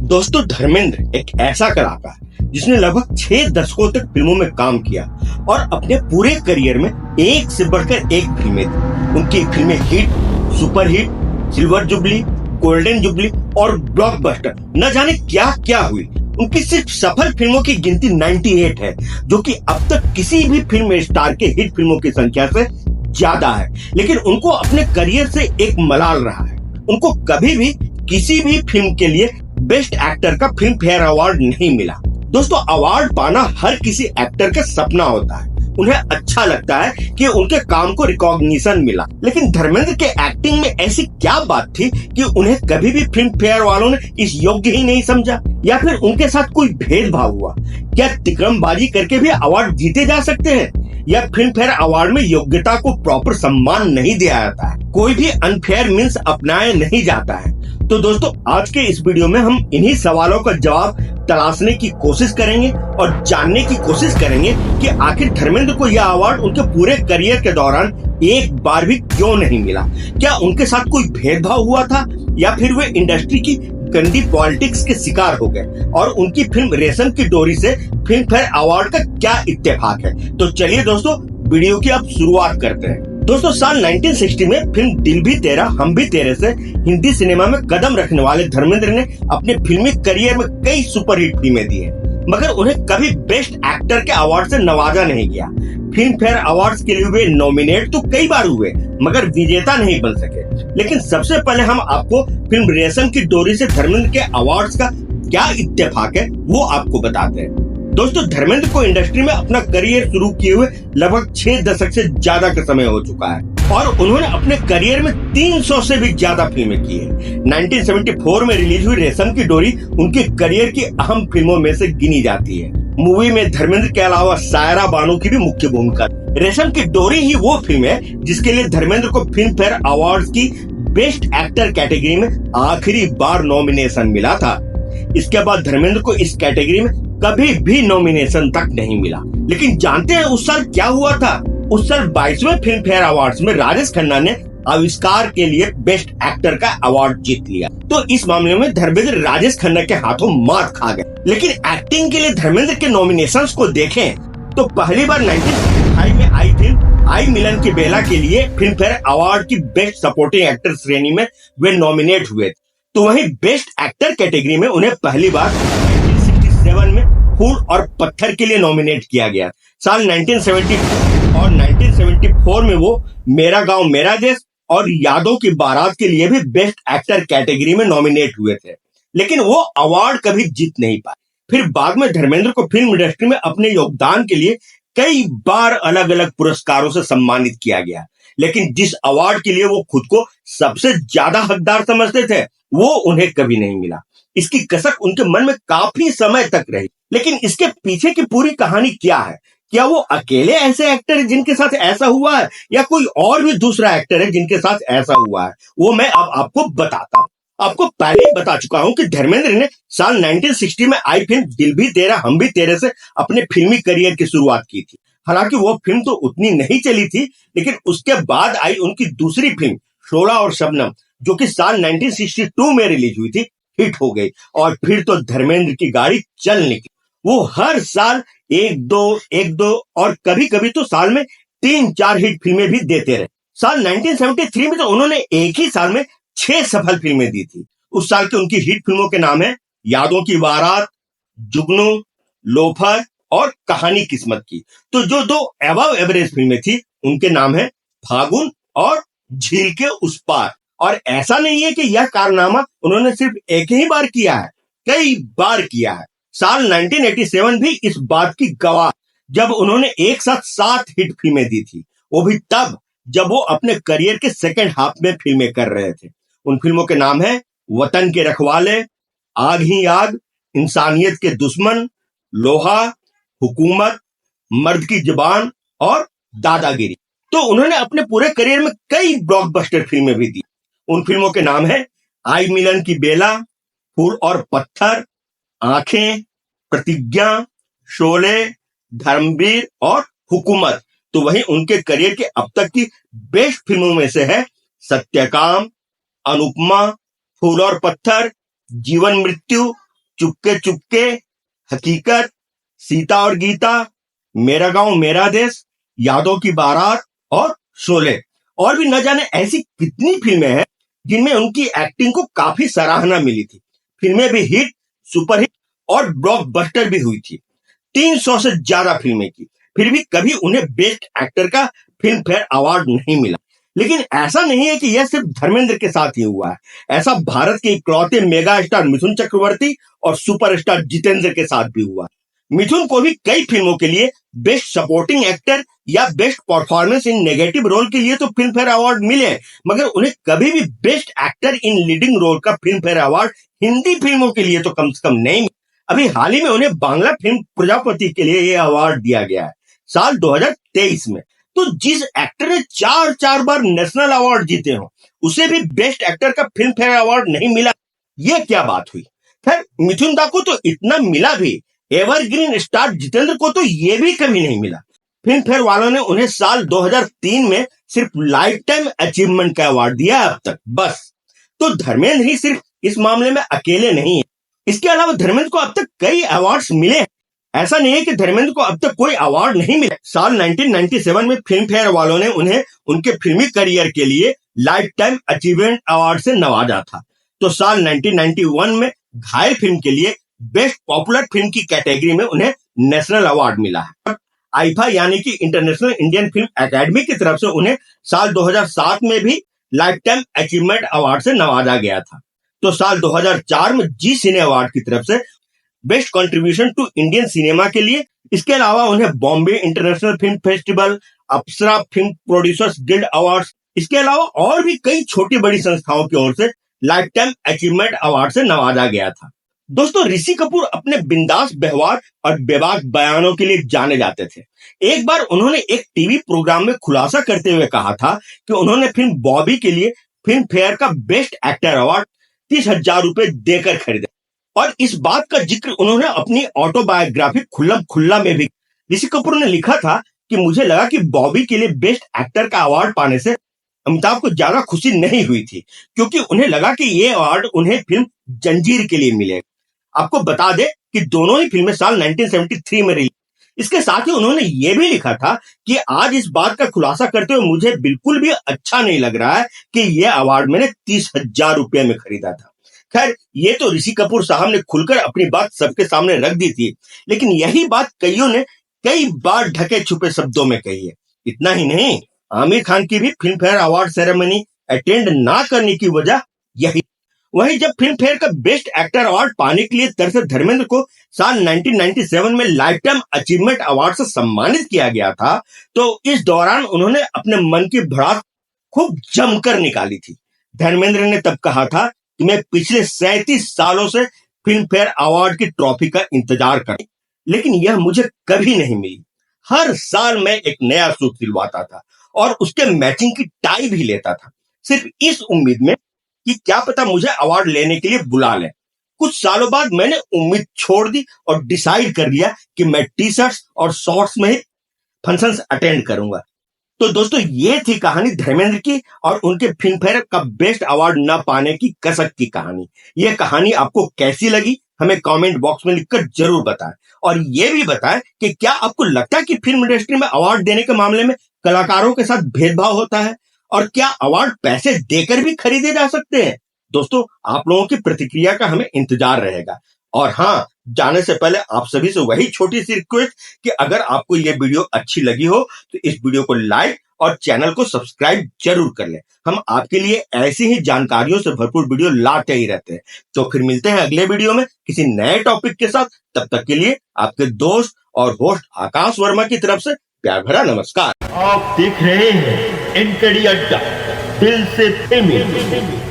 दोस्तों, धर्मेंद्र एक ऐसा कलाकार जिसने लगभग 6 दशकों तक फिल्मों में काम किया और अपने पूरे करियर में एक से बढ़कर एक फिल्में दी। उनकी फिल्में hit, super hit, silver jubilee, golden jubilee और ब्लॉकबस्टर न जाने क्या क्या हुई। उनकी सिर्फ सफल फिल्मों की गिनती 98 है, जो कि अब तक किसी भी फिल्म स्टार के हिट फिल्मों की संख्या से ज्यादा है। लेकिन उनको अपने करियर से एक मलाल रहा है। उनको कभी भी किसी भी फिल्म के लिए बेस्ट एक्टर का फिल्म फेयर अवार्ड नहीं मिला। दोस्तों, अवार्ड पाना हर किसी एक्टर का सपना होता है। उन्हें अच्छा लगता है कि उनके काम को रिकॉग्निशन मिला। लेकिन धर्मेंद्र के एक्टिंग में ऐसी क्या बात थी कि उन्हें कभी भी फिल्म फेयर वालों ने इस योग्य ही नहीं समझा, या फिर उनके साथ कोई भेदभाव हुआ? क्या तिकड़मबाजी करके भी अवार्ड जीते जा सकते हैं, या फिल्म फेयर अवार्ड में योग्यता को प्रॉपर सम्मान नहीं दिया जाता है? कोई भी अनफेयर मीन्स अपनाया नहीं जाता है। तो दोस्तों, आज के इस वीडियो में हम इन्हीं सवालों का जवाब तलाशने की कोशिश करेंगे और जानने की कोशिश करेंगे कि आखिर धर्मेंद्र को यह अवार्ड उनके पूरे करियर के दौरान एक बार भी क्यों नहीं मिला। क्या उनके साथ कोई भेदभाव हुआ था, या फिर वे इंडस्ट्री की गंदी पॉलिटिक्स के शिकार हो गए और उनकी फिल्म रेशम की डोरी से फिल्म फेयर अवार्ड का क्या इत्तेफाक है? तो चलिए दोस्तों, वीडियो की अब शुरुआत करते हैं। दोस्तों, साल 1960 में फिल्म दिल भी तेरा हम भी तेरे से हिंदी सिनेमा में कदम रखने वाले धर्मेंद्र ने अपने फिल्मी करियर में कई सुपरहिट फिल्में दी हैं, मगर उन्हें कभी बेस्ट एक्टर के अवार्ड से नवाजा नहीं गया। फिल्म फेयर अवार्ड्स के लिए वे नॉमिनेट तो कई बार हुए, मगर विजेता नहीं बन सके। लेकिन सबसे पहले हम आपको फिल्म रेशम की डोरी से धर्मेंद्र के अवार्ड्स का क्या इत्तेफाक है वो आपको बताते हैं। दोस्तों, धर्मेंद्र को इंडस्ट्री में अपना करियर शुरू किए हुए लगभग 6 दशक से ज्यादा का समय हो चुका है और उन्होंने अपने करियर में 300 से भी ज्यादा फिल्में की है। 1974 में रिलीज हुई रेशम की डोरी उनके करियर की अहम फिल्मों में से गिनी जाती है। मूवी में धर्मेंद्र के अलावा सायरा बानो की भी मुख्य भूमिका। रेशम की डोरी ही वो फिल्म है जिसके लिए धर्मेंद्र को फिल्म फेयर अवार्ड की बेस्ट एक्टर कैटेगरी में आखिरी बार नॉमिनेशन मिला था। इसके बाद धर्मेंद्र को इस कैटेगरी में कभी भी नॉमिनेशन तक नहीं मिला। लेकिन जानते हैं उस साल क्या हुआ था? उस साल 22वें फिल्म फेयर अवार्ड्स में राजेश खन्ना ने आविष्कार के लिए बेस्ट एक्टर का अवार्ड जीत लिया। तो इस मामले में धर्मेंद्र राजेश खन्ना के हाथों मात खा गए। लेकिन एक्टिंग के लिए धर्मेंद्र के नॉमिनेशंस को देखें तो पहली बार 1965 में आई फिल्म आई मिलन की बेला के लिए फिल्म फेयर अवार्ड की बेस्ट सपोर्टिंग एक्टर श्रेणी में वे नॉमिनेट हुए। तो वहीं बेस्ट एक्टर कैटेगरी में उन्हें पहली बार 1967 में फूल और पत्थर के लिए नॉमिनेट किया गया। साल 1970 और 1974 में वो मेरा गांव मेरा देश और यादों की बारात के लिए भी बेस्ट एक्टर कैटेगरी में नॉमिनेट हुए थे, लेकिन वो अवार्ड कभी जीत नहीं पाए। फिर बाद में धर्मेंद्र को फिल्म इंडस्ट्री में अपने योगदान के लिए कई बार अलग अलग पुरस्कारों से सम्मानित किया गया, लेकिन जिस अवार्ड के लिए वो खुद को सबसे ज्यादा हकदार समझते थे वो उन्हें कभी नहीं मिला। इसकी कसक उनके मन में काफी समय तक रही। लेकिन इसके पीछे की पूरी कहानी क्या है? क्या वो अकेले ऐसे एक्टर हैं जिनके साथ ऐसा हुआ है, या कोई और भी दूसरा एक्टर है जिनके साथ ऐसा हुआ है? वो मैं अब आपको बताता हूँ। आपको पहले ही बता चुका हूँ कि धर्मेंद्र ने साल 1960 में आई फिल्म दिल भी तेरा हम भी तेरे से अपने फिल्मी करियर की शुरुआत की थी। हालांकि वो फिल्म तो उतनी नहीं चली थी, लेकिन उसके बाद आई उनकी दूसरी फिल्म शोला और शबनम, जो कि साल 1962 में रिलीज हुई थी, हिट हो गई और फिर तो धर्मेंद्र की गाड़ी चल निकली। वो हर साल एक दो और कभी कभी तो साल में 3-4 हिट फिल्में भी देते रहे। साल 1973 में तो उन्होंने एक ही साल में 6 सफल फिल्में दी थी। उस साल की उनकी हिट फिल्मों के नाम है यादों की बारात, जुगनू, लोफर और कहानी किस्मत की। तो जो 2 अबव एवरेज फिल्में थी उनके नाम है फागुन और झील के उस पार। और ऐसा नहीं है कि यह कारनामा उन्होंने सिर्फ एक ही बार किया है, कई बार किया है। साल 1987 भी इस बात की गवाह, जब उन्होंने एक साथ 7 हिट फिल्में दी थी, वो भी तब जब वो अपने करियर के सेकंड हाफ में फिल्में कर रहे थे। उन फिल्मों के नाम है वतन के रखवाले, आग ही आग, इंसानियत के दुश्मन, लोहा, हुकूमत, मर्द की जुबान और दादागिरी। तो उन्होंने अपने पूरे करियर में कई ब्लॉकबस्टर फिल्में भी दी। उन फिल्मों के नाम है आई मिलन की बेला, फूल और पत्थर, आंखें, प्रतिज्ञा, शोले, धर्मवीर और हुकूमत। तो वहीं उनके करियर के अब तक की बेस्ट फिल्मों में से है सत्यकाम, अनुपमा, फूल और पत्थर, जीवन मृत्यु चुपके चुपके, हकीकत, सीता और गीता, मेरा गांव मेरा देश, यादों की बारात और शोले, और भी न जाने ऐसी कितनी फिल्में हैं जिनमें उनकी एक्टिंग को काफी सराहना मिली थी। फिल्में भी हिट, सुपरहिट और ब्लॉकबस्टर भी हुई थी। 300 से ज्यादा फिल्में की, फिर भी कभी उन्हें बेस्ट एक्टर का फिल्म फेयर अवार्ड नहीं मिला। लेकिन ऐसा नहीं है कि यह सिर्फ धर्मेंद्र के साथ ही हुआ है। ऐसा भारत के इकलौते मेगा स्टार मिथुन चक्रवर्ती और सुपरस्टार जितेंद्र के साथ भी हुआ। मिथुन को भी कई फिल्मों के लिए बेस्ट सपोर्टिंग एक्टर या best performance in negative role के लिए तो फिल्म फेयर अवार्ड मिले, मगर उन्हें कभी भी best actor in leading role का फिल्म फेयर अवार्ड हिंदी फिल्मों के लिए तो कम से कम नहीं मिला। अभी हाल ही में उन्हें बांग्ला फिल्म प्रजापति के लिए यह अवार्ड दिया गया है, साल 2023 में। तो जिस एक्टर ने 4 बार नेशनल अवार्ड जीते हो, उसे भी बेस्ट एक्टर का फिल्म फेयर अवार्ड नहीं मिला, ये क्या बात हुई। खैर, मिथुन दा को तो इतना मिला भी, एवरग्रीन स्टार जितेंद्र को तो ये भी कभी नहीं मिला। फिल्म फेयर वालों ने उन्हें साल 2003 में सिर्फ लाइफ टाइम अचीवमेंट का अवार्ड दिया अब तक, बस। तो धर्मेंद्र ही सिर्फ इस मामले में अकेले नहीं है। इसके अलावा धर्मेंद्र को अब तक कई अवार्ड्स मिले हैं। ऐसा नहीं है कि धर्मेंद्र को अब तक कोई अवार्ड नहीं मिला। साल 1997 में फिल्म फेयर वालों ने उन्हें उनके फिल्मी करियर के लिए लाइफ टाइम अचीवमेंट अवार्ड से नवाजा था। तो साल 1991 में घायल फिल्म के लिए बेस्ट पॉपुलर फिल्म की कैटेगरी में उन्हें नेशनल अवार्ड मिला है। आईफा यानी कि इंटरनेशनल इंडियन फिल्म एकेडमी की तरफ से उन्हें साल 2007 में भी लाइफ टाइम अचीवमेंट अवार्ड से नवाजा गया था। तो साल 2004 में जी सिने अवार्ड की तरफ से best contribution to Indian cinema के लिए, इसके अलावा उन्हें Bombay international film festival, Apsara film producers guild awards, इसके अलावा और भी कई छोटी बड़ी संस्थाओं की ओर से लाइफ टाइम अचीवमेंट अवार्ड से नवाजा गया था। दोस्तों, ऋषि कपूर अपने बिंदास व्यवहार और बेबाक बयानों के लिए जाने जाते थे। एक बार उन्होंने एक टीवी प्रोग्राम में खुलासा करते हुए कहा था कि उन्होंने फिल्म बॉबी के लिए फिल्म फेयर का बेस्ट एक्टर अवार्ड 30,000 रुपए देकर खरीदा। और इस बात का जिक्र उन्होंने अपनी ऑटोबायोग्राफी खुल्लम खुल्ला में भी। ऋषि कपूर ने लिखा था कि मुझे लगा कि बॉबी के लिए बेस्ट एक्टर का अवार्ड पाने से अमिताभ को ज्यादा खुशी नहीं हुई थी, क्योंकि उन्हें लगा कि ये अवार्ड उन्हें फिल्म जंजीर के लिए मिलेगा। आपको बता दे कि दोनों ही फिल्में साल 1973 में रिलीज। इसके साथ ही उन्होंने ये भी लिखा था कि आज इस बात का खुलासा करते हुए मुझे बिल्कुल भी अच्छा नहीं लग रहा है कि यह अवार्ड मैंने 30,000 रुपए में खरीदा था। खैर, ये तो ऋषि कपूर साहब ने खुलकर अपनी बात सबके सामने रख दी थी, लेकिन यही बात कईयों ने कई बार ढके छुपे शब्दों में कही है। इतना ही नहीं, आमिर खान की भी film fair award ceremony attend ना करने की वजह यही। वहीं जब फिल्म फेयर का बेस्ट एक्टर अवार्ड पाने के लिए तरसे धर्मेंद्र को साल 1997 में लाइफ टाइम अचीवमेंट अवार्ड से सम्मानित किया गया था, तो इस दौरान उन्होंने अपने मन की भड़ास खूब जमकर निकाली थी। धर्मेंद्र ने तब कहा था कि मैं पिछले 37 सालों से फिल्म फेयर अवार्ड की ट्रॉफी का इंतजार कर, लेकिन यह मुझे कभी नहीं मिली। हर साल मैं एक नया सूट सिलवाता था और उसके मैचिंग की टाई भी लेता था, सिर्फ इस उम्मीद में कि क्या पता मुझे अवार्ड लेने के लिए बुला लें। कुछ सालों बाद मैंने उम्मीद छोड़ दी और डिसाइड कर लिया कि मैं टी शर्ट्स और शॉर्ट्स में ही फंक्शंस अटेंड करूंगा। तो दोस्तों, ये थी कहानी धर्मेंद्र की और उनके फिल्म फेयर का बेस्ट अवार्ड न पाने की कसक की कहानी। ये कहानी आपको कैसी लगी हमें कमेंट बॉक्स में लिखकर जरूर बताएं, और ये भी बताएं कि क्या आपको लगता है कि फिल्म इंडस्ट्री में अवार्ड देने के मामले में कलाकारों के साथ भेदभाव होता है, और क्या अवार्ड पैसे देकर भी खरीदे जा सकते हैं। दोस्तों, आप लोगों की प्रतिक्रिया का हमें इंतजार रहेगा। और हाँ, जाने से पहले आप सभी से वही छोटी सी रिक्वेस्ट कि अगर आपको ये वीडियो अच्छी लगी हो तो इस वीडियो को लाइक और चैनल को सब्सक्राइब जरूर कर लें। हम आपके लिए ऐसी ही जानकारियों से भरपूर वीडियो लाते ही रहते हैं। तो फिर मिलते हैं अगले वीडियो में किसी नए टॉपिक के साथ। तब तक के लिए आपके दोस्त और होस्ट आकाश वर्मा की तरफ से प्यार भरा नमस्कार। आप देख रहे हैं एनकेडी अड्डा, दिल से फिल्मी।